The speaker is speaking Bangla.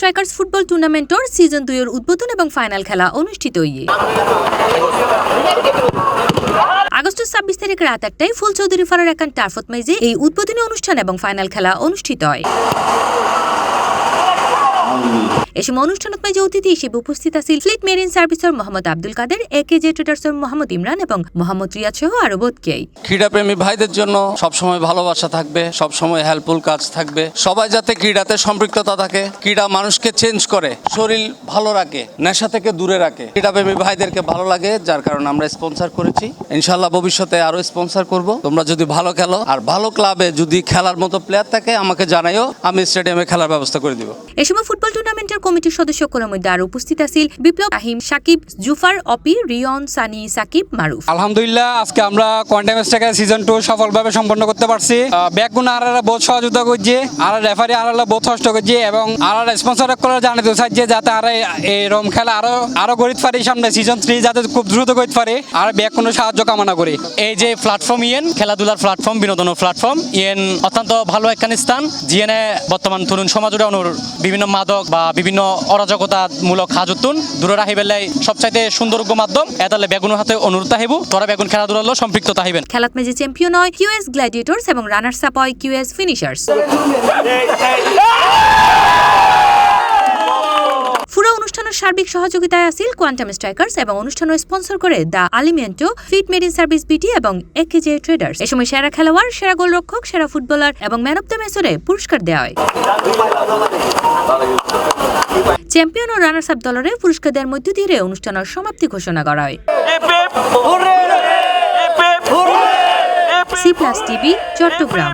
স্ট্রাইকার্স ফুটবল টুর্নামেন্টর সিজন 2 এর উদ্বোধন এবং ফাইনাল খেলা অনুষ্ঠিত হইয়ে আগস্টের 26 তারিখ রাত 1টায় ফুল চৌধুরী ফারার একান টার্ফত মেজে এই উদ্বোধনী অনুষ্ঠান এবং ফাইনাল খেলা অনুষ্ঠিত হয়। এ সময় অনুষ্ঠানত মেজে অতিথি হিসেবে উপস্থিত আছেন ফ্লিট মেরিন সার্ভিসের মোহাম্মদ আব্দুল কাদের, একেজে ট্রেডার্সের মোহাম্মদ ইমরান এবং মোহাম্মদ রিয়াদ সহ আরো বোধকেই। ক্রীড়াপ্রেমী ভাইদের জন্য সবসময় ভালোবাসা থাকবে, সবসময় হেল্পফুল কাজ থাকবে। সবাই যাতে ক্রীড়াতে সম্পৃক্ততা থাকে, ক্রীড়া মানুষকে চেঞ্জ করে, শরীর ভালো রাখে, নেশা থেকে দূরে রাখে। ক্রীড়াপ্রেমী ভাইদেরকে ভালো লাগে, যার কারণে আমরা স্পন্সর করেছি। ইনশাআল্লাহ ভবিষ্যতে আরো স্পন্সর করব। তোমরা যদি ভালো খেলো আর ভালো ক্লাবে যদি খেলার মতো প্লেয়ার থাকে আমাকে জানাইও, আমি স্টেডিয়ামে খেলার ব্যবস্থা করে দিব। এ সময় ফুটবল টুর্নামেন্টের কমিটির সদস্যদের মধ্যে আরো উপস্থিত আছেন বিপ্লব, আহিম, সাকিব, জুফার, অপি, রিয়ন, সানি, সাকিব, মারুফ। আলহামদুলিল্লাহ আজকে আমরা কোয়ান্টাম স্ট্রাইকার সিজন 2 সফলভাবে সম্পন্ন করতে পারছি। ব্যাকগুণ আরারা বহুত সহযোগিতা করছে, আর রেফারি আরারা বহুত কষ্ট করছে এবং আরারা স্পন্সর করে জানাতে চাইছে যাতে আর এই রম খেলা আরো গড়িতে পারে, সামনে সিজন 3 যাতে খুব দ্রুত করতে পারে আর ব্যাকগুণ সাহায্য কামনা করি। এই যে প্ল্যাটফর্ম খেলাধুলার প্ল্যাটফর্ম, বিনোদনের প্ল্যাটফর্ম অত্যন্ত ভালো একখান স্থান, যিনি বর্তমান তরুণ সমাজের বিভিন্ন মাদক বা বিভিন্ন অরাজকতামূলক হাজতুন দূরে রাখি বেলাই সবচাইতে সুন্দরজ্ঞ মাধ্যম এদালে বেগুনের হাতে অনুরোধ তাহিব তোরা বেগুন খেলাধুলার সম্পৃক্ত তাহিবেন। খেলাত মেজে চ্যাম্পিয়ন হয় কিউএস গ্ল্যাডিয়েটর্স এবং রানার্স আপ হয় কিউএস ফিনিশার্স। পুরো অনুষ্ঠানের সার্বিক সহযোগিতায় আছিল কোয়ান্টাম স্ট্রাইকার্স এবং অনুষ্ঠানের স্পন্সর করে দ্য আলিমেন্টো, ফ্লিট মেরিন সার্ভিস বিটি এবং একেজে ট্রেডার্স। এ সময় সেরা খেলোয়াড়, সেরা গোলরক্ষক, সেরা ফুটবলার এবং ম্যান অব দ্য ম্যাচে পুরস্কার দেওয়া হয়। চ্যাম্পিয়ন ও রানার্স আপ দলরে পুরস্কার দেওয়ার মধ্য দিয়ে অনুষ্ঠানের সমাপ্তি ঘোষণা করা হয়। C+ TV, Chittagong.